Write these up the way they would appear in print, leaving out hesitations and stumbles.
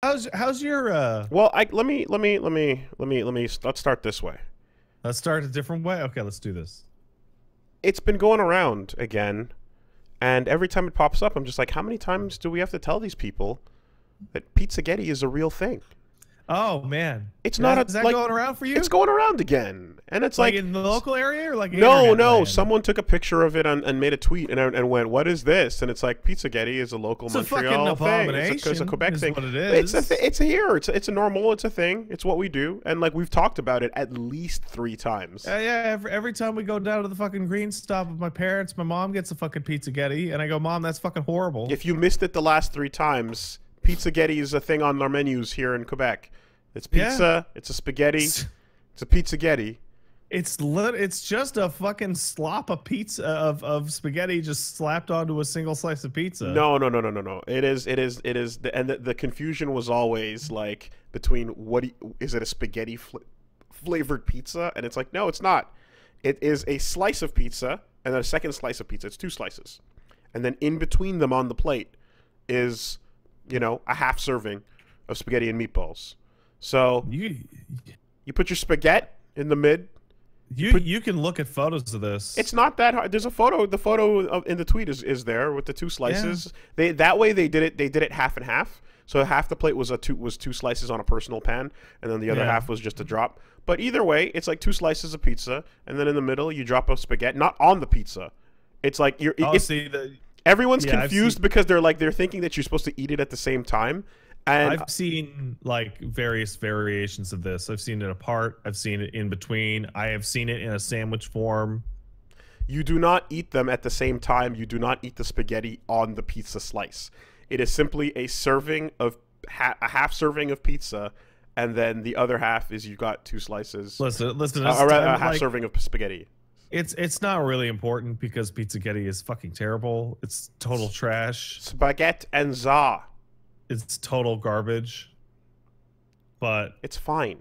how's your Well, let's start this way. let's start a different way. Okay, let's do this. It's been going around again, and every time it pops up, I'm just like, how many times do we have to tell these people that Pizzaghetti is a real thing? Oh man, It's not a is that like going around for you? it's going around again, and it's like like in the local area or like no, internet no. land? Someone took a picture of it and made a tweet and went, "What is this?" And it's like Pizzaghetti is a local It's a fucking Montreal thing. abomination. It's a Quebec is thing. what it is. It's here. It's a normal. It's a thing. It's what we do, and like we've talked about it at least 3 times. Yeah. Every time we go down to the fucking green stop with my parents, my mom gets a fucking Pizzaghetti, and I go, "Mom, that's fucking horrible." If you missed it the last 3 times, Pizzaghetti is a thing on our menus here in Quebec. It's pizza. Yeah. It's a spaghetti. It's a Pizzaghetti. It's just a fucking slop of pizza of spaghetti just slapped onto a single slice of pizza. No. It is, and the confusion was always like between is it a spaghetti flavored pizza? And it's like, no, it's not. It is a slice of pizza and then a second slice of pizza. It's 2 slices, and then in between them on the plate is, a half serving of spaghetti and meatballs. So you put your spaghetti in the mid. You can look at photos of this. It's not that hard. There's a photo. The photo in the tweet is there with the 2 slices. Yeah. They did it half and half. So half the plate was 2 slices on a personal pan, and then the other half was just a drop. But either way, it's like 2 slices of pizza, and then in the middle you drop a spaghetti, not on the pizza. It's like everyone's confused because they're thinking that you're supposed to eat it at the same time. And I've seen like various variations of this. I've seen it apart. I've seen it in between. I have seen it in a sandwich form. You do not eat them at the same time. You do not eat the spaghetti on the pizza slice. It is simply a serving of a half serving of pizza, and then the other half is you got 2 slices. Listen. A half serving of spaghetti. It's not really important because Pizzaghetti is fucking terrible. It's total trash. Spaghetti and za. It's total garbage, but it's fine.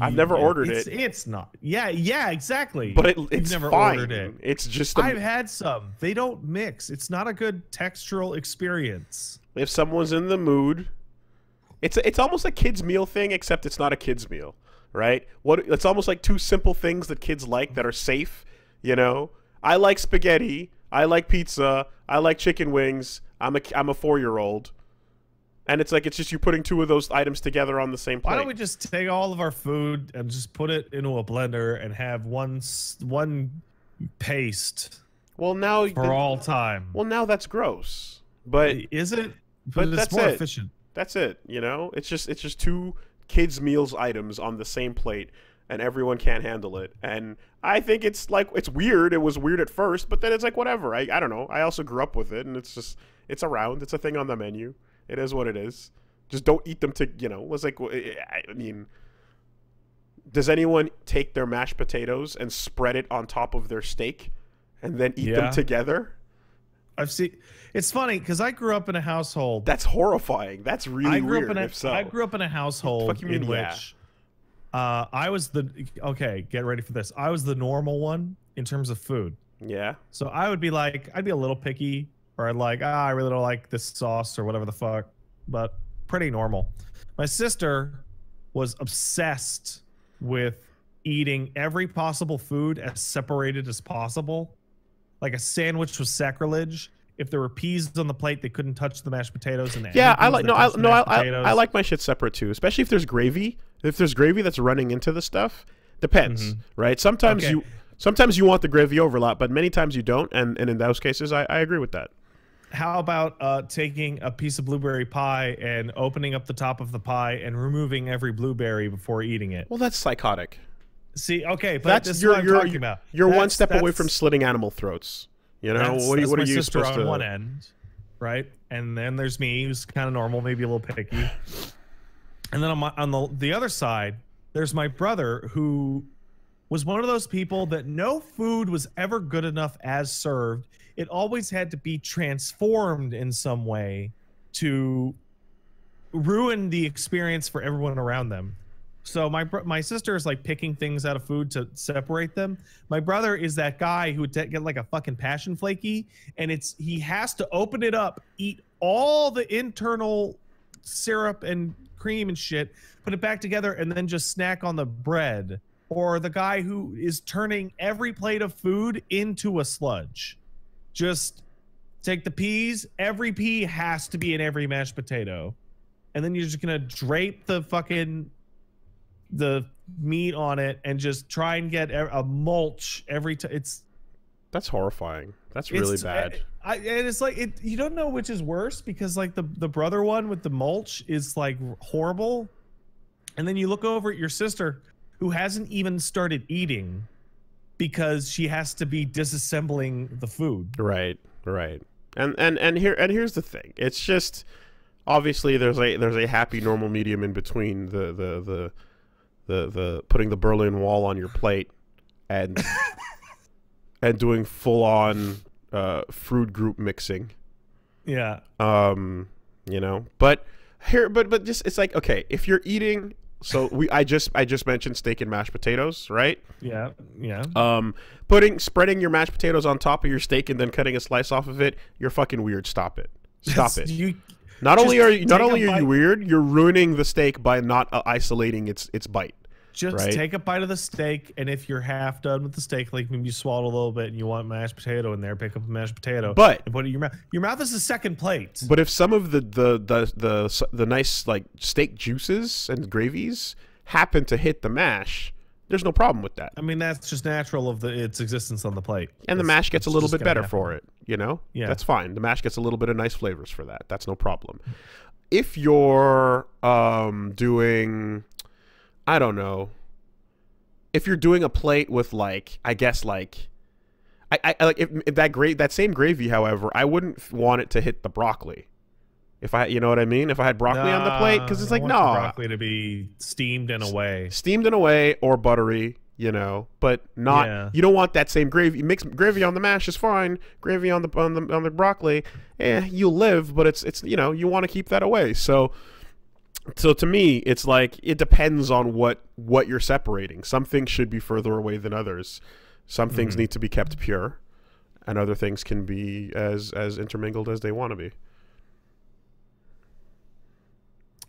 I've never ordered it. It's not. Yeah, exactly. But it's never fine. Ordered it. It's just. I've had some. They don't mix. It's not a good textural experience. If someone's in the mood, it's almost a kid's meal thing, except it's not a kid's meal, right? It's almost like 2 simple things that kids like that are safe. I like spaghetti. I like pizza. I like chicken wings. I'm a 4-year-old. And it's just you're putting 2 of those items together on the same plate. Why don't we just take all of our food and just put it into a blender and have one paste? Well, now for all time. Well, now that's gross. But is it? But it's more efficient. That's it. It's just 2 kids' meals its on the same plate, and everyone can't handle it. And I think it's weird. It was weird at first, but then it's like whatever. I don't know. I also grew up with it, and it's around. It's a thing on the menu. It is what it is. Just don't eat them it's like, I mean, does anyone take their mashed potatoes and spread it on top of their steak and then eat them together? I've seen. It's funny because I grew up in a household. That's horrifying. That's really weird. I grew up in a household in which I was get ready for this. I was the normal one in terms of food. Yeah. So I'd be a little picky. Or I really don't like this sauce or whatever the fuck, but pretty normal. My sister was obsessed with eating every possible food as separated as possible. Like a sandwich was sacrilege. If there were peas on the plate, they couldn't touch the mashed potatoes. And I like my shit separate too, especially if there's gravy. If there's gravy that's running into the stuff, depends, right? Sometimes you want the gravy overlap, but many times you don't, and in those cases, I agree with that. How about taking a piece of blueberry pie and opening up the top of the pie and removing every blueberry before eating it? Well, that's psychotic. See, okay, but that's what I'm talking about. You're one step away from slitting animal throats. What are you supposed to? On one end, right? And then there's me, who's kind of normal, maybe a little picky. And then on the other side, there's my brother, who was one of those people that no food was ever good enough as served. It always had to be transformed in some way to ruin the experience for everyone around them. So my sister is picking things out of food to separate them. My brother is that guy who would get like a fucking passion flaky, and he has to open it up, eat all the internal syrup and cream and shit, put it back together, and then just snack on the bread. Or the guy who is turning every plate of food into a sludge. Just take the peas. Every pea has to be in every mashed potato. And then you're just going to drape the meat on it and just try and get a mulch every time. That's horrifying. That's really bad. And it's like, you don't know which is worse, because like the brother one with the mulch is like horrible. And then you look over at your sister, who hasn't even started eating because she has to be disassembling the food. Right. And here's the thing. It's just, obviously there's a happy normal medium in between the putting the Berlin Wall on your plate and and doing full on food group mixing. Yeah. You know, but just, it's like, okay, if you're eating. So I just mentioned steak and mashed potatoes, right? Yeah. Spreading your mashed potatoes on top of your steak and then cutting a slice off of it, you're fucking weird. Stop it. Not only are you weird, you're ruining the steak by not isolating its bite. Just take a bite of the steak, and if you're half done with the steak, like maybe you swallow a little bit and you want mashed potato in there, pick up a mashed potato, and put it in your mouth. Your mouth is the second plate. But if some of the nice like steak juices and gravies happen to hit the mash, there's no problem with that. I mean, that's just natural of its existence on the plate. And the mash gets a little bit better for it, you know? Yeah. That's fine. The mash gets a little bit of nice flavors for that. That's no problem. If you're doing, I don't know, if you're doing a plate with like, I guess like, I like if that same gravy, however, I wouldn't want it to hit the broccoli. If you know what I mean? If I had broccoli on the plate, because it's like, no, broccoli to be steamed in a way, or buttery, you know, but not. Yeah. You don't want that same gravy. Mix gravy on the mash is fine. Gravy on the broccoli, you'll live, but it's you know, you want to keep that away. So to me, it's like, it depends on what you're separating. Some things should be further away than others. Some things need to be kept pure, and other things can be as intermingled as they want to be.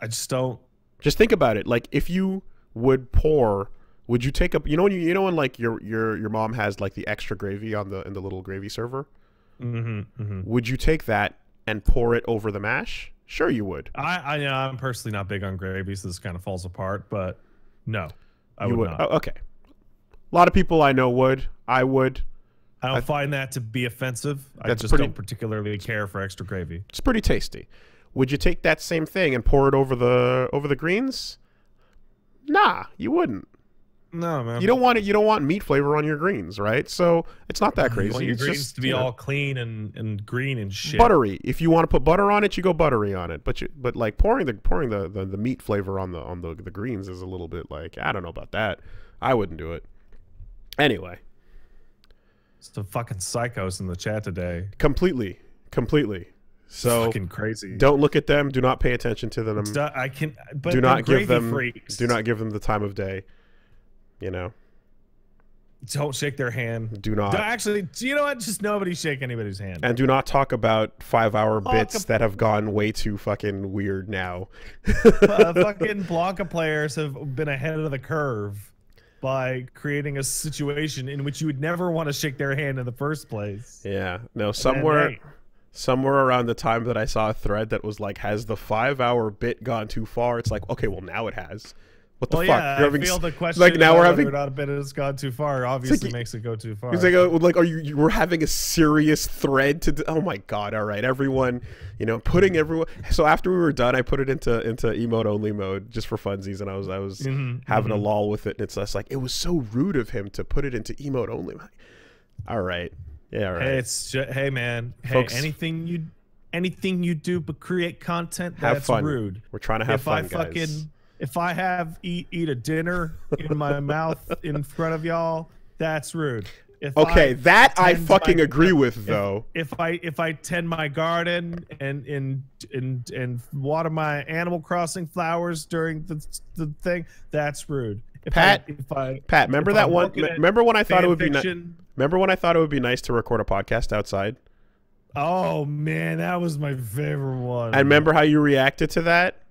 I just don't. Just think about it. Like, if you would you take up? You know when like your mom has like the extra gravy in the little gravy server. Would you take that and pour it over the mash? Sure, you would. I'm personally not big on gravy, so this kind of falls apart. But no, I would not. Oh, okay. A lot of people I know would. I would. I don't find that to be offensive. I just don't particularly care for extra gravy. It's pretty tasty. Would you take that same thing and pour it over the greens? Nah, you wouldn't. No, man. You don't want meat flavor on your greens, right? So it's not that crazy. You want your it's greens just to be all clean and green and shit. Buttery. If you want to put butter on it, you go buttery on it. But like pouring the meat flavor on the greens is a little bit like, I don't know about that. I wouldn't do it. Anyway. It's the fucking psychos in the chat today. Completely. So fucking crazy. Don't look at them. Do not pay attention to them. But do not give them. Freaks. Do not give them the time of day. You know. Don't shake their hand. Do not. Actually, you know what? Just nobody shake anybody's hand. And do not talk about 5-hour bits that have gone way too fucking weird now. Fucking Blanca players have been ahead of the curve by creating a situation in which you would never want to shake their hand in the first place. Yeah. No, somewhere around the time that I saw a thread that was like, has the 5-hour bit gone too far? It's like, okay, well, now it has. What the fuck? Yeah, I feel the question like, now we're having whether or not a bit has gone too far obviously makes it go too far. It's like, we're having a serious thread to oh my god, all right, everyone, you know, putting everyone. So after we were done, I put it into emote only mode just for funsies, and I was having a lull with it, and it's just like, it was so rude of him to put it into emote only. All right. Yeah, all right. Hey, it's just, hey man, folks, hey, anything you do but create content, that's rude. We're trying to have fun, guys. If I eat a dinner in my mouth in front of y'all, that's rude. I fucking agree with, though. If I tend my garden and water my Animal Crossing flowers during the thing, that's rude. Pat, remember that one? Remember when I thought it would be Remember when I thought it would be nice to record a podcast outside? Oh man, that was my favorite one. I remember how you reacted to that.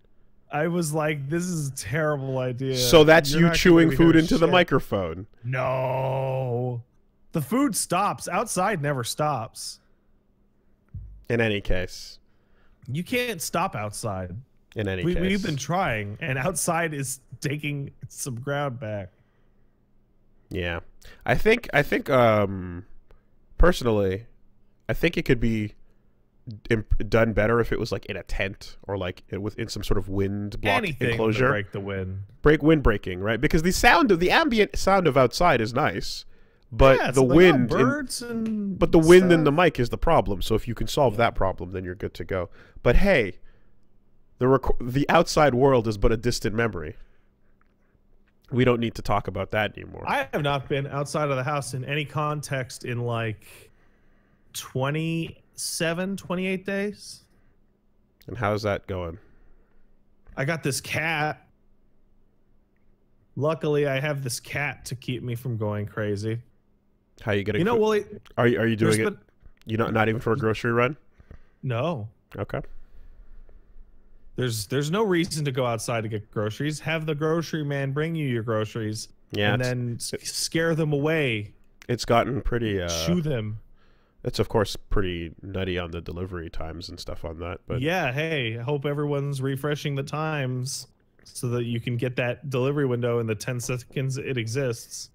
I was like, this is a terrible idea. So that's You're you not chewing gonna food hear into the shit. microphone. No. The food stops. Outside never stops. In any case. You can't stop outside. In any case. We've been trying, and outside is taking some ground back. Yeah. I think personally, I think it could be done better if it was like in a tent or like within some sort of wind block Anything enclosure. to break the wind. Wind breaking, right? Because the ambient sound of outside is nice, but Yeah, the like, wind birds and but the wind in stuff. the mic is the problem. So if you can solve that problem, then you're good to go. But hey, the outside world is but a distant memory. We don't need to talk about that anymore. I have not been outside of the house in any context in like 27, 28 days. And how's that going? I got this cat. Luckily, I have this cat to keep me from going crazy. How are you getting? You know, Willie. Are you doing it? You not even for a grocery run? No. Okay. There's no reason to go outside to get groceries. Have the grocery man bring you your groceries. Yeah. And then scare them away. It's gotten pretty. Shoo them. It's of course pretty nutty on the delivery times and stuff on that. But yeah, hey, I hope everyone's refreshing the times so that you can get that delivery window in the 10 seconds it exists.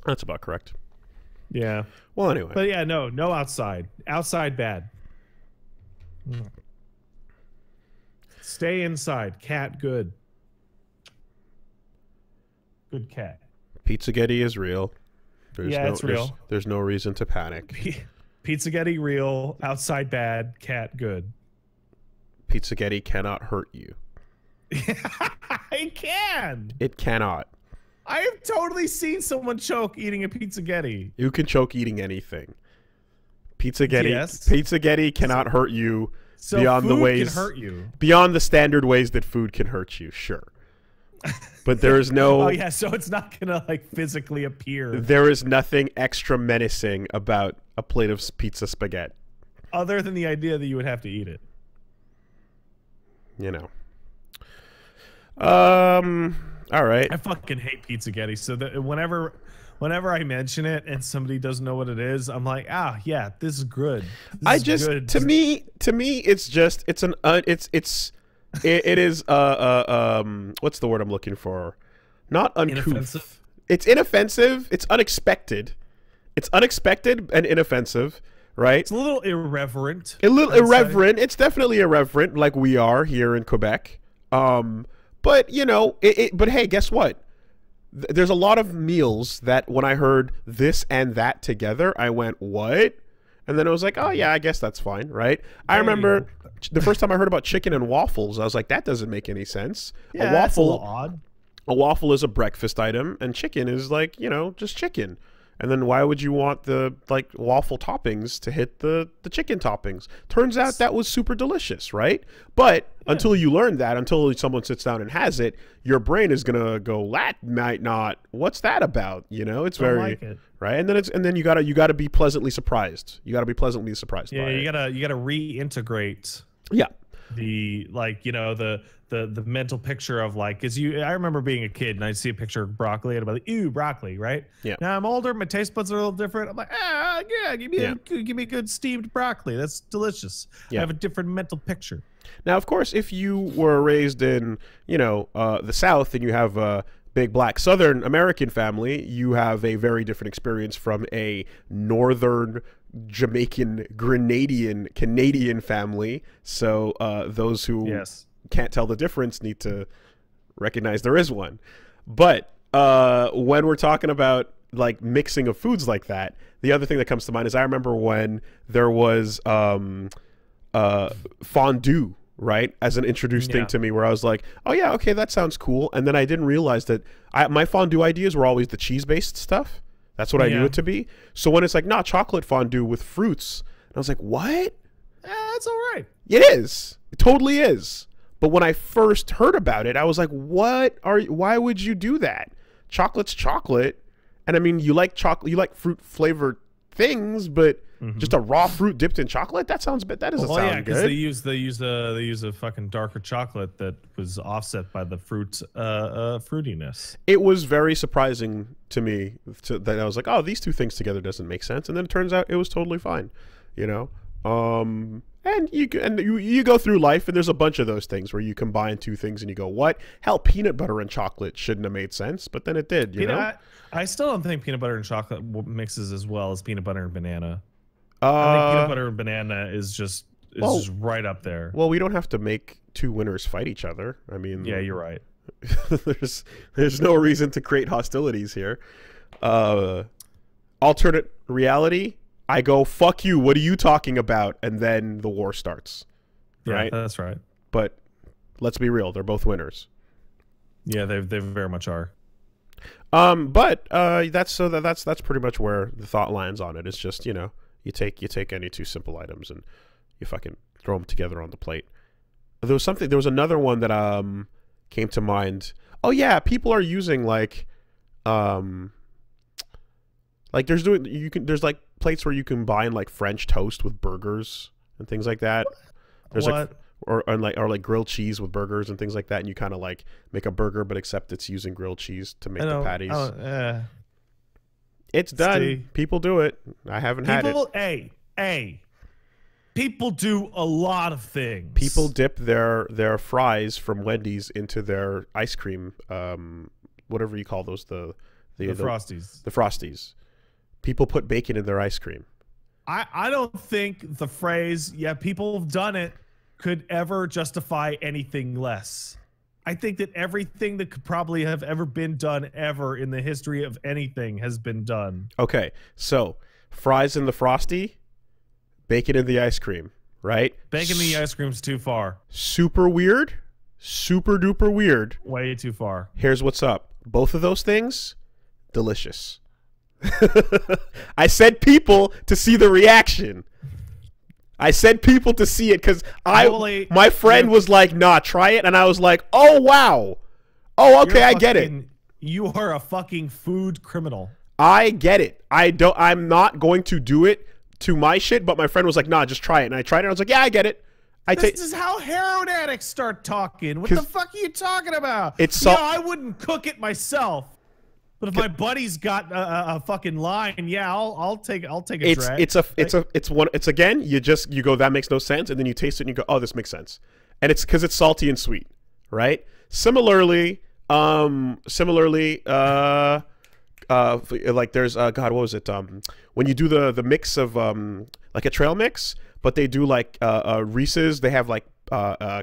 That's about correct. Yeah. Well, anyway. But yeah, no outside. Outside bad. Stay inside. Cat good. Good cat. Pizzaghetti is real. It's real. There's no reason to panic. Pizzaghetti real. Outside bad. Cat good. Pizzaghetti cannot hurt you. It can. It cannot. I have totally seen someone choke eating a pizzaghetti. You can choke eating anything. Pizzaghetti, Yes. Pizzaghetti cannot hurt you So beyond the food ways can hurt you. beyond the standard ways that food can hurt you. Sure, but there is no. Oh yeah, so it's not gonna like physically appear. There is nothing extra menacing about a plate of pizza spaghetti. Other than the idea that you would have to eat it. You know. All right. I fucking hate pizzaghetti. So that whenever I mention it and somebody doesn't know what it is, I'm like, yeah, this is good. Good. To me, it's just it is what's the word I'm looking for? Not uncouth. Inoffensive? It's inoffensive. It's unexpected. It's unexpected and inoffensive, right? It's a little irreverent. A little irreverent. It's definitely irreverent, like we are here in Quebec. But you know, but hey, guess what? There's a lot of meals that when I heard this and that together, I went, what? And then I was like, oh yeah, I guess that's fine, right? I remember the first time I heard about chicken and waffles, I was like, that doesn't make any sense. Yeah, a that's a waffle, little odd. a waffle is a breakfast item, and chicken is like, you know, just chicken. And then why would you want the like waffle toppings to hit the chicken toppings? Turns out that was super delicious, right? But until you learn that, until someone sits down and has it, your brain is gonna go, that might not. What's that about? You know, it's very like it. right. And then you gotta be pleasantly surprised. You gotta be pleasantly surprised. Yeah, by you it. gotta reintegrate. Yeah. The like, you know, the mental picture of like, because I remember being a kid and I'd see a picture of broccoli and I'd be like, ew, broccoli, right? Yeah. Now I'm older, my taste buds are a little different. I'm like, yeah, give me a good steamed broccoli. That's delicious. Yeah. I have a different mental picture. Now, of course, if you were raised in, you know, the South and you have a big black Southern American family, you have a very different experience from a Northern Jamaican, Grenadian, Canadian family. So those who can't tell the difference need to recognize there is one. But when we're talking about like mixing of foods like that, the other thing that comes to mind is I remember when there was fondue, right, as an introduced thing to me, where I was like, oh yeah, okay, that sounds cool. And then I didn't realize that my fondue ideas were always the cheese-based stuff. That's what I knew it to be. So when it's like, nah, chocolate fondue with fruits, and I was like, what? That's all right. It is. It totally is. But when I first heard about it, I was like, why would you do that? Chocolate's chocolate. And I mean, you like chocolate, you like fruit flavored things, but just a raw fruit dipped in chocolate. That sounds that doesn't sound good. They use a fucking darker chocolate that was offset by the fruitiness. It was very surprising to me that I was like, oh, these two things together doesn't make sense, and then it turns out it was totally fine, you know. And you go through life, and there's a bunch of those things where you combine two things and you go, what? Hell, peanut butter and chocolate shouldn't have made sense, but then it did, you know? I still don't think peanut butter and chocolate mixes as well as peanut butter and banana. I think peanut butter and banana is just right up there. Well, we don't have to make two winners fight each other. I mean... Yeah, you're right. there's no reason to create hostilities here. Alternate reality... I go, fuck you, what are you talking about? And then the war starts. Right? Yeah, that's right. But let's be real, they're both winners. Yeah, they very much are. But that's pretty much where the thought lands on it. It's just, you know, you take any two simple items and you fucking throw them together on the plate. There was another one that came to mind. Oh yeah, people are using like there's like plates where you combine like French toast with burgers and things like that. There's what? like grilled cheese with burgers and things like that, and you kind of like make a burger, but except it's using grilled cheese to make the patties. It's done. People do it. I haven't had it. People do a lot of things. People dip their fries from Wendy's into their ice cream, whatever you call those, the Frosties. The Frosties. People put bacon in their ice cream. I don't think the phrase, yeah, people have done it, could ever justify anything less. I think that everything that could probably have ever been done ever in the history of anything has been done. Okay, so fries in the Frosty, bacon in the ice cream, right? Bacon in the ice cream's too far. Super weird. Super duper weird. Way too far. Here's what's up. Both of those things, delicious. I said people to see the reaction. I said people to see it because my friend was like, nah, try it. And I was like, oh, wow. Oh, okay, I get it. You are a fucking food criminal. I get it. I'm not going to do it to my shit, but my friend was like, nah, just try it. And I tried it. And I was like, yeah, I get it. This is how heroin addicts start talking. What the fuck are you talking about? I wouldn't cook it myself. But if my buddy's got a fucking line, yeah, I'll take a drag. It's again, you go, that makes no sense, and then you taste it and you go, oh, this makes sense. And it's because it's salty and sweet, right? Similarly, like there's God, what was it? When you do the mix of like a trail mix, but they do like Reese's, they have like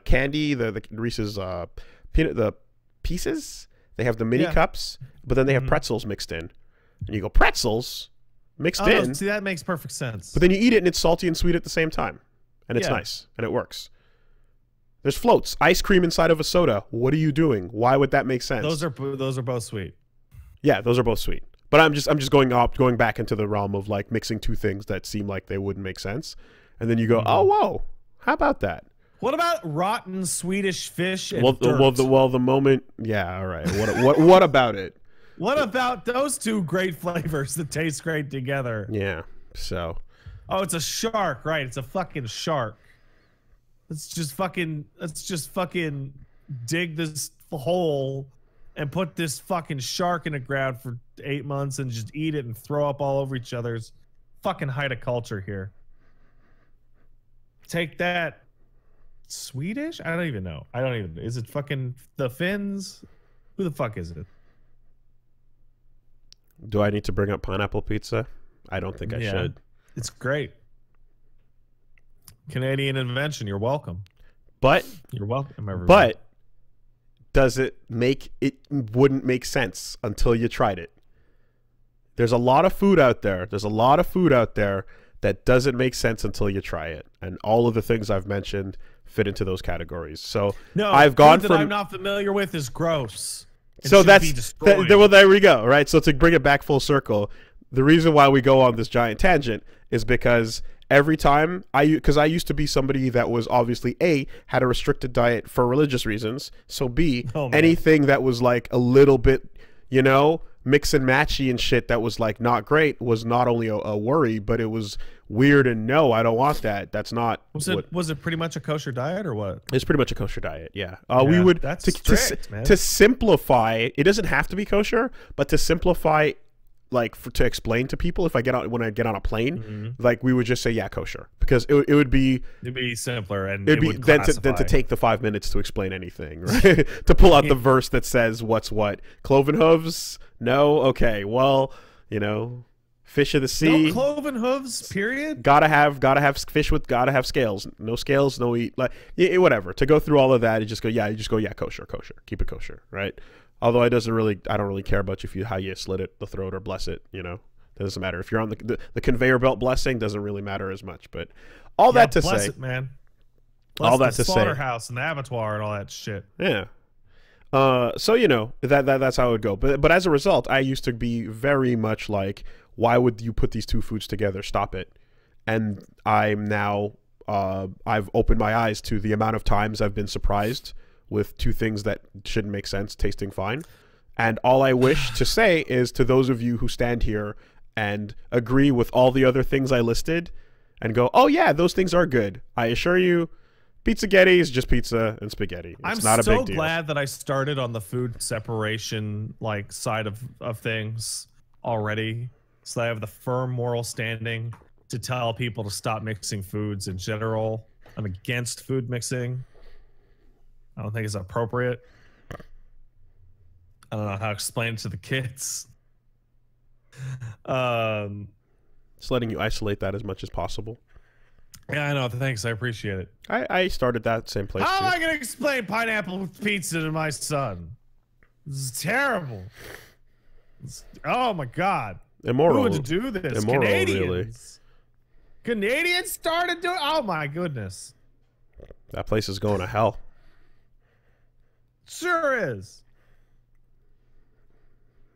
candy, the Reese's peanut, the pieces. They have the mini cups, but then they have pretzels mixed in. And you go, pretzels mixed in? See, that makes perfect sense. But then you eat it, and it's salty and sweet at the same time. And it's nice, and it works. There's floats. Ice cream inside of a soda. What are you doing? Why would that make sense? Those are both sweet. Yeah, those are both sweet. But I'm just going back into the realm of like mixing two things that seem like they wouldn't make sense. And then you go, oh, whoa, how about that? What about rotten Swedish fish and dirt? The moment, yeah, all right. What about it? What about those two great flavors that taste great together? Yeah. So. Oh, it's a shark, right? It's a fucking shark. Let's just fucking dig this hole and put this fucking shark in the ground for 8 months and just eat it and throw up all over each other's fucking height of culture here. Take that. Swedish? I don't even know. Is it fucking the Finns? Who the fuck is it? Do I need to bring up pineapple pizza? I don't think I should. It's great. Canadian invention. You're welcome. But you're welcome, everybody. But it wouldn't make sense until you tried it. There's a lot of food out there. That doesn't make sense until you try it. And all of the things I've mentioned fit into those categories. So no, I've gone from I'm not familiar with is gross. So well, there we go, right? So to bring it back full circle, the reason why we go on this giant tangent is because every time because I used to be somebody that was obviously A, had a restricted diet for religious reasons. So B, anything that was like a little bit, mix and matchy and shit that was like not great was not only a worry, but it was weird. And no, I don't want that. That's not. Was it pretty much a kosher diet or what? It's pretty much a kosher diet. Yeah. We would that's strict, man. To simplify. It doesn't have to be kosher, but to simplify, like to explain to people, if I get on when I get on a plane, like we would just say kosher, because it would be simpler, and it'd be than to take the 5 minutes to explain anything, right? To pull out the verse that says what's what. Cloven hooves? No. Okay. Well, fish of the sea. No cloven hooves. Period. Gotta have fish with gotta have scales. No scales. No eat. Like whatever. To go through all of that, you just go kosher. Keep it kosher, right? Although I don't really care about how you slit it, the throat, or bless it. It doesn't matter if you're on the conveyor belt blessing. Doesn't really matter as much. But all that to bless say, it, man. Bless all that the to say, slaughterhouse and the abattoir and all that shit. Yeah. So that's how it would go. But as a result, I used to be very much like, why would you put these two foods together? Stop it. And I'm now I've opened my eyes to the amount of times I've been surprised with two things that shouldn't make sense tasting fine. And all I wish to say is, to those of you who stand here and agree with all the other things I listed and go, oh yeah, those things are good, I assure you, Pizzaghetti is just pizza and spaghetti. It's not a big deal. I'm so glad that I started on the food separation side of things already, so that I have the firm moral standing to tell people to stop mixing foods in general. I'm against food mixing. I don't think it's appropriate. I don't know how to explain it to the kids. Just letting you isolate that as much as possible. Yeah, I know. Thanks. I appreciate it. I started that same place. How too. am I going to explain pineapple pizza to my son? This is terrible. Oh my God. Immoral. Who would do this? Immoral, Canadians. Really. Canadians started doing. Oh my goodness. That place is going to hell. Sure is.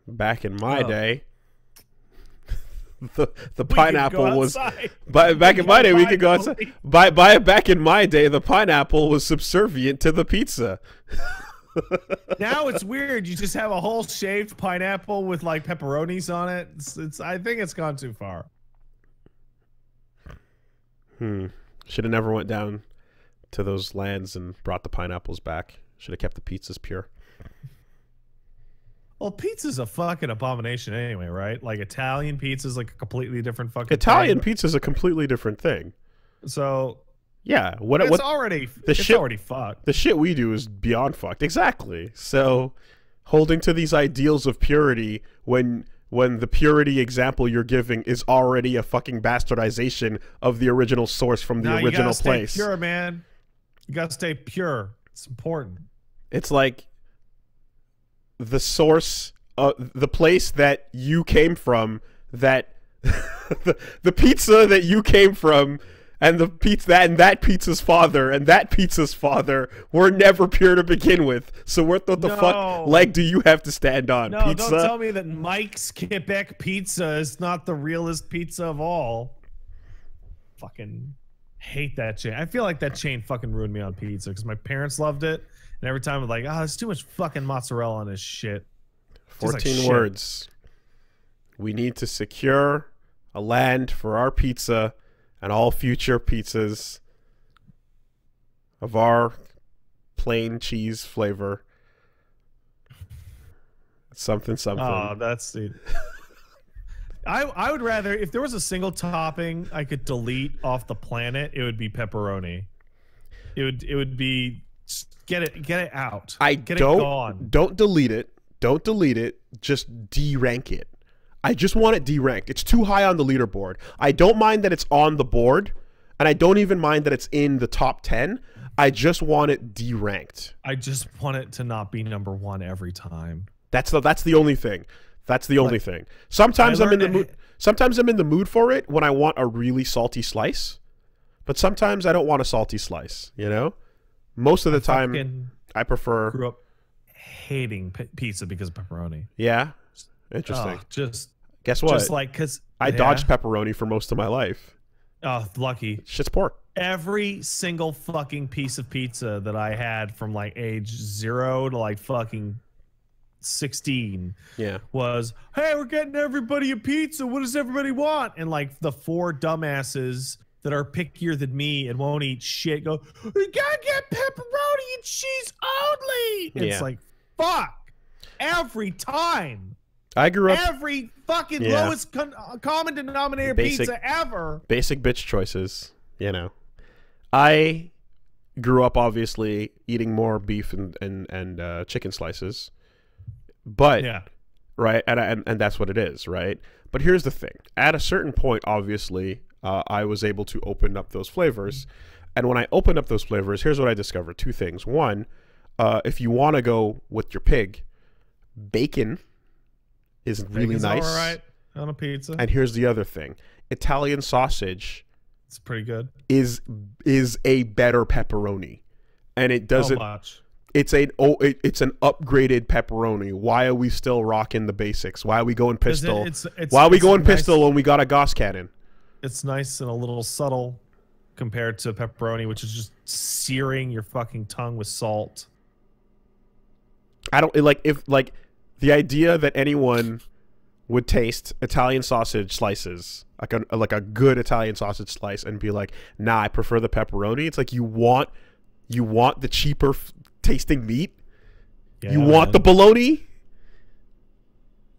Back in my day, the pineapple was back in my day we could go outside. Back in my day, the pineapple was subservient to the pizza. Now it's weird. You just have a whole shaved pineapple with like pepperonis on it. It's I think it's gone too far. Should have never went down to those lands and brought the pineapples back. Should have kept the pizzas pure. Well, pizza's a fucking abomination anyway, right? Like Italian pizza's like a completely different fucking Italian thing. pizza's a completely different thing. So yeah, it's already fucked. The shit we do is beyond fucked. Exactly. So holding to these ideals of purity when the purity example you're giving is already a fucking bastardization of the original source from the original you gotta place. Stay pure, man. You gotta stay pure. It's important. It's like the source, the place that you came from, that the pizza that you came from, and the pizza that pizza's father and that pizza's father were never pure to begin with. So what the fuck leg do you have to stand on? No, pizza? Don't tell me that Mike's Quebec pizza is not the realest pizza of all. Fucking hate that chain. I feel like that chain fucking ruined me on pizza because my parents loved it. And every time I'm like, there's too much fucking mozzarella on this shit. 14 words. We need to secure a land for our pizza and all future pizzas of our plain cheese flavor. Something. Oh, that's it. I would rather, if there was a single topping I could delete off the planet, it would be pepperoni. It would be get it out. Don't delete it. Don't delete it. Just derank it. I just want it deranked. It's too high on the leaderboard. I don't mind that it's on the board, and I don't even mind that it's in the top 10. I just want it deranked. I just want it to not be number 1 every time. That's the only thing. That's the only thing. Sometimes I'm in the mood. Sometimes I'm in the mood for it when I want a really salty slice, but sometimes I don't want a salty slice. Most of the time, I prefer. Grew up hating pizza because of pepperoni. Yeah, interesting. Guess what? Just like because I dodged pepperoni for most of my life. Oh, lucky. Shit's pork. Every single fucking piece of pizza that I had from like age 0 to like fucking 16 Yeah. was, hey, we're getting everybody a pizza. What does everybody want? And like the 4 dumbasses that are pickier than me and won't eat shit go, we gotta get pepperoni and cheese only. Yeah. It's like, fuck. Every time. I grew up Every fucking lowest common denominator pizza ever. Basic bitch choices, you know. I grew up obviously eating more beef and chicken slices, but right, and that's what it is, right? But here's the thing: at a certain point, obviously, I was able to open up those flavors, and when I opened up those flavors, here's what I discovered: 2 things. One, if you want to go with your pig, bacon is really nice. All right on a pizza. And here's the other thing: Italian sausage. It's pretty good. Is a better pepperoni, and it doesn't. It's an upgraded pepperoni. Why are we still rocking the basics? Why are we going pistol? Why are we going pistol when we got a Gauss cannon? It's nice and a little subtle compared to pepperoni, which is just searing your fucking tongue with salt. I don't like the idea that anyone would taste Italian sausage slices, like a good Italian sausage slice, and be like, nah, I prefer the pepperoni. It's like you want the cheaper tasting meat. Yeah, you want the bologna.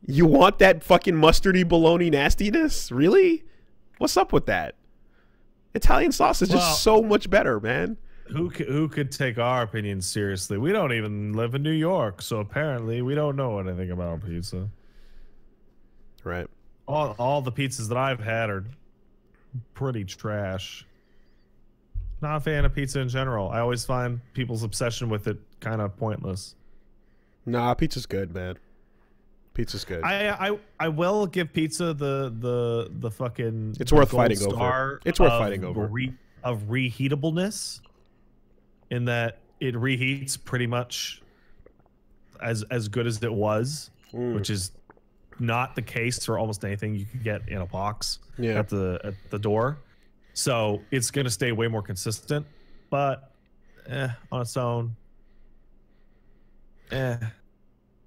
You want that fucking mustardy bologna nastiness. Really? What's up with that? Italian sausage is so much better, man. Who could take our opinions seriously? We don't even live in New York, so apparently we don't know anything about pizza. Right. All the pizzas that I've had are pretty trash. Not a fan of pizza in general. I always find people's obsession with it kind of pointless. Nah, pizza's good, man. Pizza's good. I will give pizza the fucking. It's worth fighting over. It's worth fighting over. Of reheatableness, in that it reheats pretty much as good as it was, which is not the case for almost anything you can get in a box at the door. So it's going to stay way more consistent, but on its own,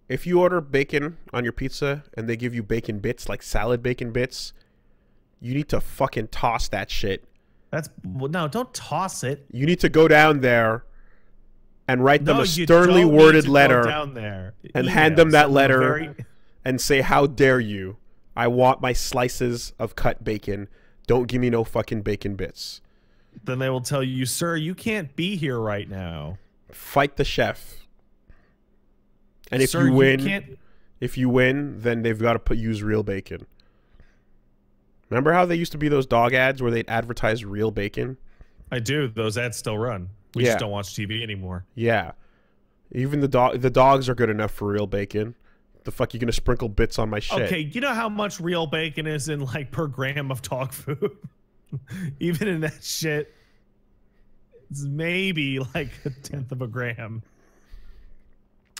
If you order bacon on your pizza and they give you bacon bits, like salad bacon bits, you need to fucking toss that shit. No, don't toss it. You need to go down there and write them a sternly worded letter and hand them that letter and say, how dare you? I want my slices of cut bacon. Don't give me no fucking bacon bits. Then they will tell you, sir, you can't be here right now. Fight the chef. And if you win, then they've got to use real bacon. Remember how they used to be those dog ads where they'd advertise real bacon? I do. Those ads still run. We just don't watch TV anymore. Yeah. Even the dogs are good enough for real bacon. The fuck you gonna sprinkle bits on my shit? Okay, you know how much real bacon is in like per gram of dog food? Even in that shit, it's maybe like 1/10 of a gram.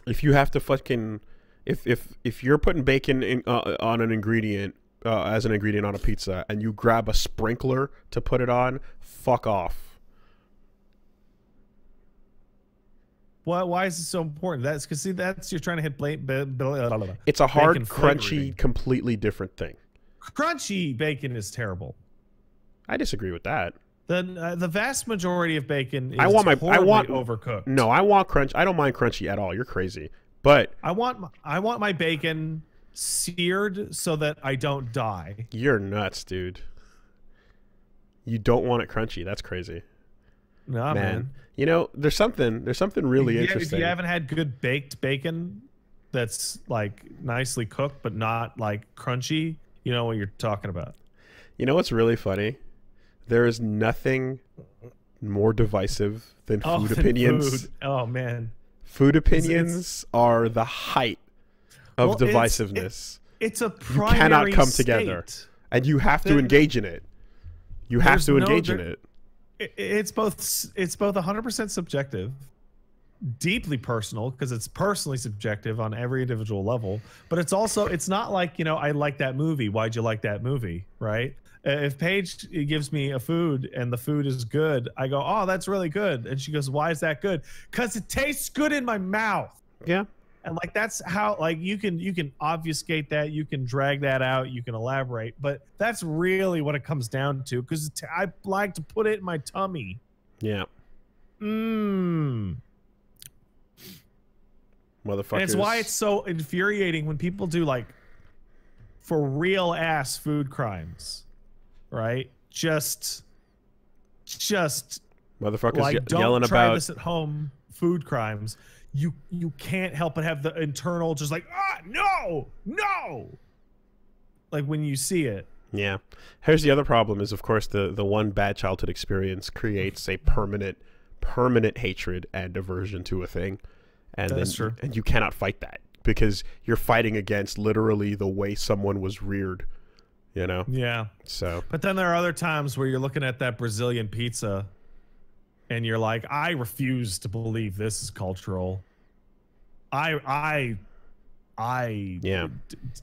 If you have to fucking, if you're putting bacon in, on an ingredient as an ingredient on a pizza, and you grab a sprinkler to put it on, fuck off. Why is it so important? That's because you're trying to hit it's a hard, crunchy, completely different thing. Crunchy bacon is terrible. I disagree with that. Then the vast majority of bacon is overcooked. No, I want crunch. I don't mind crunchy at all. You're crazy. But I want my bacon seared so that I don't die. You're nuts, dude. You don't want it crunchy. That's crazy. Nah, man. You know, there's something really interesting. If you haven't had good baked bacon that's like nicely cooked but not like crunchy, you know what you're talking about. You know what's really funny? There is nothing more divisive than food opinions. Food. Oh man. Food opinions are the height of divisiveness. It's a primary You cannot come together. And you have to engage in it. You have to engage in it. It's both 100% subjective, deeply personal, because it's personally subjective on every individual level, but it's also, it's not like, you know, I like that movie, why'd you like that movie, right? If Paige gives me a food and the food is good, I go, oh, that's really good, and she goes, why is that good? Because it tastes good in my mouth. Yeah. And like that's how like you can obfuscate that, you can drag that out, you can elaborate, but that's really what it comes down to, because I like to put it in my tummy. Yeah. Mmm. Motherfuckers. And it's why it's so infuriating when people do like for real ass food crimes, right? Just motherfuckers like don't yelling try about this at home. Food crimes. You can't help but have the internal just like no. Like when you see it. Yeah. Here's the other problem is, of course, the one bad childhood experience creates a permanent hatred and aversion to a thing. And That's true. And you cannot fight that because you're fighting against literally the way someone was reared, you know? Yeah. So. But then there are other times where you're looking at that Brazilian pizza and you're like, I refuse to believe this is cultural. I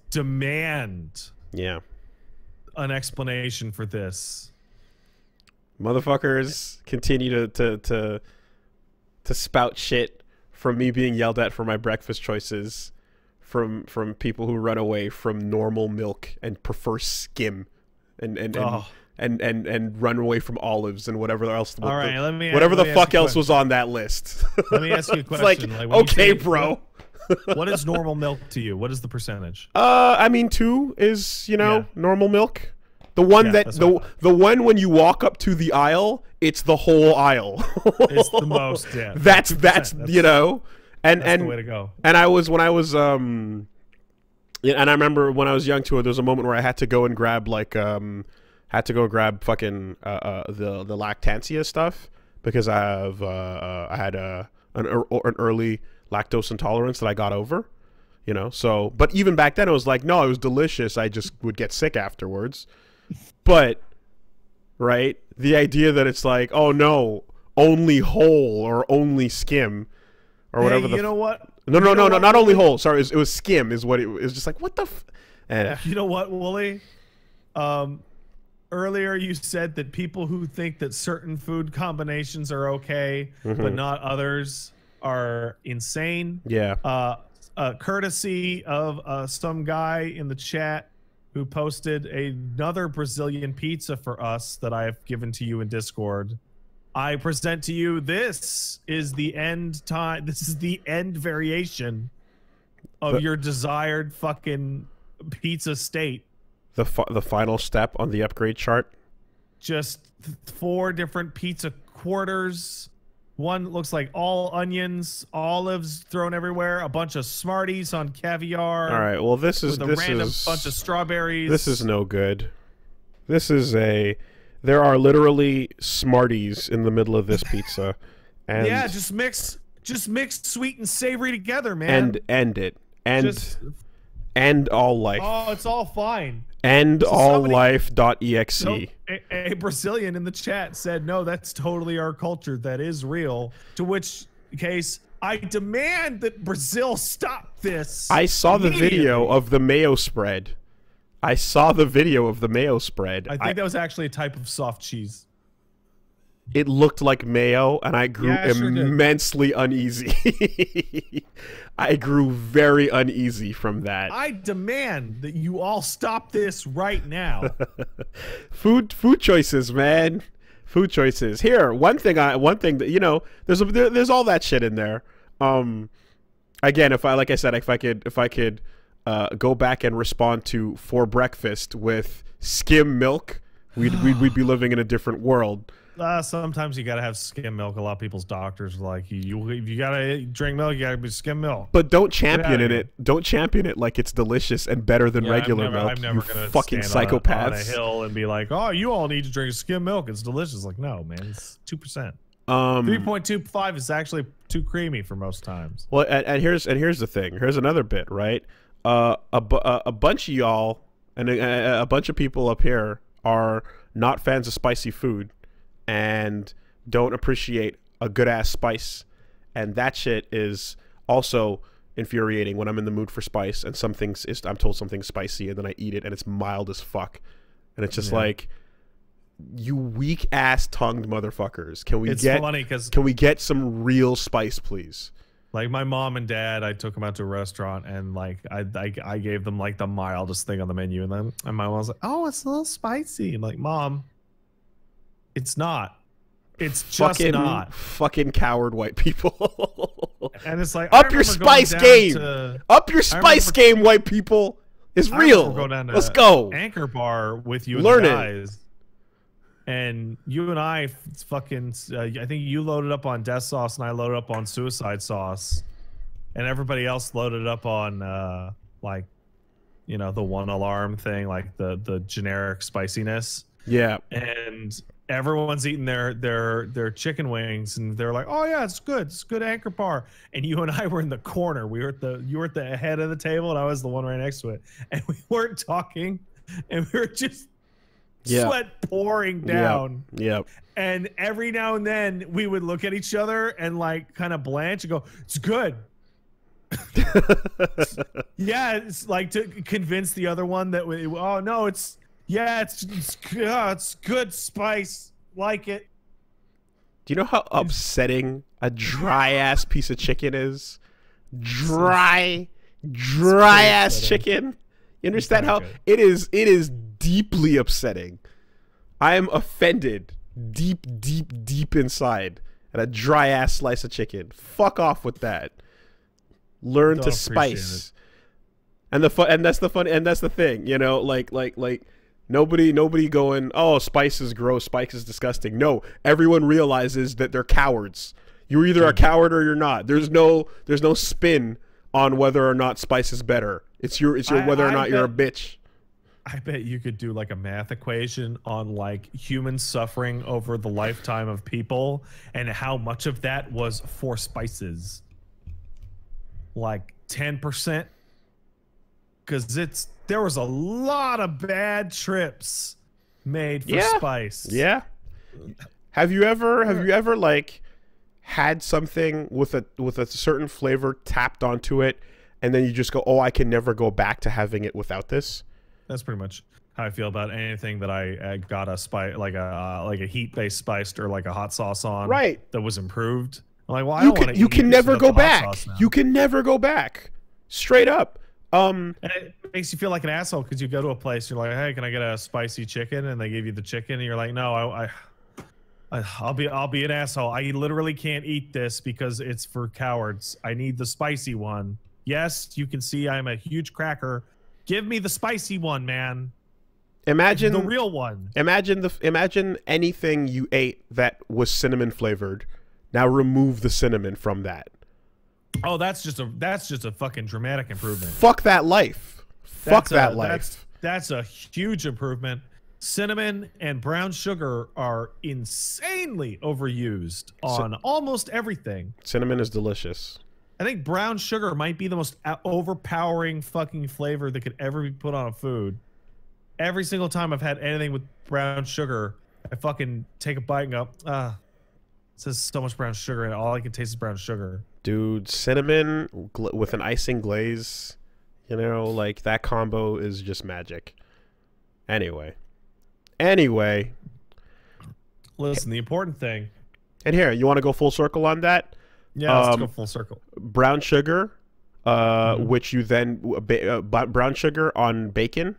demand an explanation for this. Motherfuckers continue to spout shit from me being yelled at for my breakfast choices from people who run away from normal milk and prefer skim and run away from olives and whatever else. All right, whatever the fuck else was on that list. Let me ask you a question. Like okay, bro. What is normal milk to you? What is the percentage? I mean, 2 is, you know, normal milk. The one the one when you walk up to the aisle, it's the whole aisle. It's the most. Yeah. That's you know, and the way to go. And when I was and I remember when I was young too, there was a moment where I had to go and grab like fucking the lactantia stuff because I had an early lactose intolerance that I got over, you know. So, but even back then, it was like, no, it was delicious. I just would get sick afterwards. But, right, the idea that it's like, oh no, only whole or only skim or whatever. You know what? No, not only whole. Sorry, it was skim. Is what it was. Just like, what the? You know what, Wooly? Earlier you said that people who think that certain food combinations are okay, but not others, are insane. Yeah. Courtesy of some guy in the chat who posted another Brazilian pizza for us that I have given to you in Discord. I present to you, this is the end time. This is the end variation of your desired fucking pizza state. The final step on the upgrade chart. Just 4 different pizza quarters. One looks like all onions, olives thrown everywhere, a bunch of Smarties on caviar. All right, well this is random bunch of strawberries. This is no good. This is there are literally Smarties in the middle of this pizza. And yeah, just mix sweet and savory together, man. And all life. Oh, it's all fine. And so alllife.exe. So a Brazilian in the chat said, no, that's totally our culture. That is real. To which case, I demand that Brazil stop this. I saw the video of the mayo spread. I think that was actually a type of soft cheese. It looked like mayo, and I grew immensely uneasy. I grew very uneasy from that. I demand that you all stop this right now. Food choices, man. Food choices. Here, one thing that, you know, there's all that shit in there. Again, if I could go back and respond to for breakfast with skim milk, we'd be living in a different world. Sometimes you gotta have skim milk. A lot of people's doctors are like, you gotta drink milk, you gotta be skim milk. But don't champion it. Don't champion it like it's delicious and better than regular milk. I'm never gonna fucking stand psychopaths on a hill and be like, oh, you all need to drink skim milk. It's delicious. Like, no, man, it's 2%. 3.25 is actually too creamy for most times. Well, and here's the thing. Here's another bit, right? A bunch of y'all and a bunch of people up here are not fans of spicy food and don't appreciate a good ass spice, and that shit is also infuriating when I'm in the mood for spice and I'm told something's spicy and then I eat it and it's mild as fuck, and it's just like, you weak ass tongued motherfuckers, can we get some real spice, please? Like my mom and dad, I took them out to a restaurant and like I gave them like the mildest thing on the menu, and then and my mom was like, "Oh, it's a little spicy." I'm like, "Mom, it's not. It's just not." Fucking coward white people. And it's like, up your spice game. Up your spice game, white people. It's real. Let's go. Anchor Bar with you Learn and the guys. And you and I fucking, I think you loaded up on death sauce and I loaded up on suicide sauce. And everybody else loaded up on, like, you know, the one alarm thing, like the generic spiciness. Yeah. And everyone's eating their chicken wings and they're like, "Oh yeah, it's good. It's good Anchor Bar." And you and I were in the corner. We were you were at the head of the table and I was the one right next to it. And we weren't talking and we were just sweat pouring down. Yep. And every now and then we would look at each other and like kind of blanch and go, "It's good." Yeah, it's like to convince the other one that oh no, it's good spice, like it. Do you know how upsetting a dry ass piece of chicken is? Dry ass chicken. You understand how it is? It is deeply upsetting. I am offended deep inside at a dry ass slice of chicken. Fuck off with that. Learn to spice. And that's the thing, you know, like nobody going, "Oh, spice is gross, spice is disgusting." No, everyone realizes that they're cowards. You're either a coward or you're not. There's no spin on whether or not spice is better. It's your whether or not you're a bitch. I bet you could do like a math equation on like human suffering over the lifetime of people and how much of that was for spices. Like 10%, because there was a lot of bad trips made for spice. Yeah. Have you ever like had something with a certain flavor tapped onto it, and then you just go, "Oh, I can never go back to having it without this"? That's pretty much how I feel about anything that I got a spice, like a heat-based spiced or like a hot sauce on, right? That was improved. I'm like, well, I don't want to. You can never go back. You can never go back. Straight up. And it makes you feel like an asshole because you go to a place, you're like, "Hey, can I get a spicy chicken?" And they give you the chicken, and you're like, "No, I'll be an asshole. I literally can't eat this because it's for cowards. I need the spicy one." Yes, you can see I'm a huge cracker. Give me the spicy one, man. Imagine the real one. Imagine anything you ate that was cinnamon flavored. Now remove the cinnamon from that. Oh, that's just a fucking dramatic improvement. Fuck that life. Fuck that life. That's a huge improvement. Cinnamon and brown sugar are insanely overused on almost everything. Cinnamon is delicious. I think brown sugar might be the most overpowering fucking flavor that could ever be put on a food. Every single time I've had anything with brown sugar, I fucking take a bite and go, it says so much brown sugar and all I can taste is brown sugar. Dude, cinnamon with an icing glaze, you know, like that combo is just magic. Anyway. Listen, the important thing. And here, you want to go full circle on that? Yeah, let's go full circle. Brown sugar, which you then brown sugar on bacon,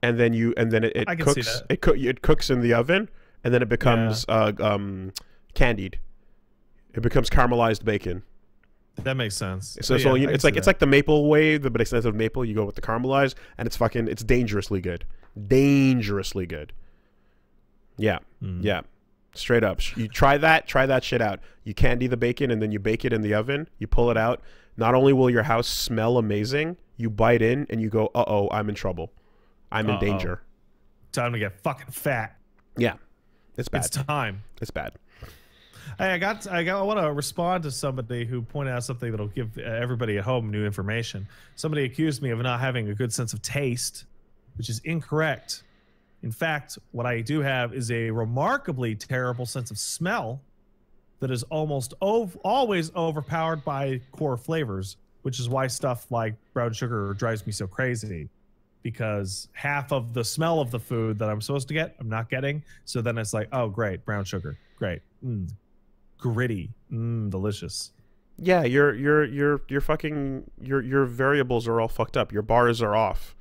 and then it cooks. It cooks in the oven, and then it becomes candied. It becomes caramelized bacon. That makes sense. So it's like the maple way, but instead of maple, you go with the caramelized, and it's dangerously good. Dangerously good. Yeah, yeah. Straight up. You try that shit out. You candy the bacon and then you bake it in the oven. You pull it out. Not only will your house smell amazing, you bite in and you go, "Uh-oh, I'm in trouble. I'm in danger. Time to get fucking fat." Yeah. It's bad. It's time. It's bad. Hey, I want to respond to somebody who pointed out something that'll give everybody at home new information. Somebody accused me of not having a good sense of taste, which is incorrect. In fact, what I do have is a remarkably terrible sense of smell that is almost always overpowered by core flavors, which is why stuff like brown sugar drives me so crazy, because half of the smell of the food that I'm supposed to get, I'm not getting. So then it's like, oh, great, brown sugar, great, gritty, delicious. Yeah, your fucking your variables are all fucked up. Your bars are off.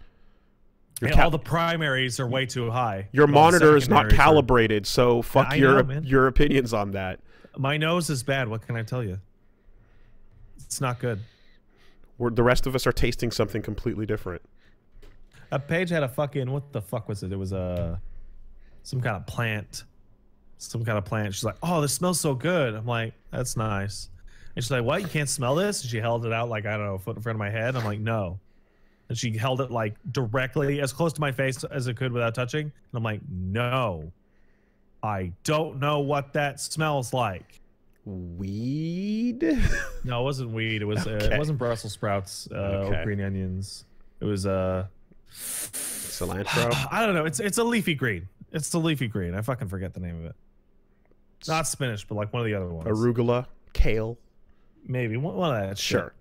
And all the primaries are way too high. Your monitor is not secondaries calibrated, so fuck your opinions on that. My nose is bad. What can I tell you? It's not good. The rest of us are tasting something completely different. Paige had a fucking, what the fuck was it? It was some kind of plant. Some kind of plant. She's like, oh, this smells so good. I'm like, that's nice. And she's like, what? You can't smell this? And she held it out like, I don't know, a foot in front of my head. I'm like, no. And she held it like directly as close to my face as it could without touching. And I'm like, no. I don't know what that smells like. Weed? No, it wasn't weed. It was okay. It wasn't Brussels sprouts or green onions. It was cilantro. I don't know. It's a leafy green. It's the leafy green. I fucking forget the name of it. Not spinach, but like one of the other ones. Arugula, kale. Maybe one of that. Sure.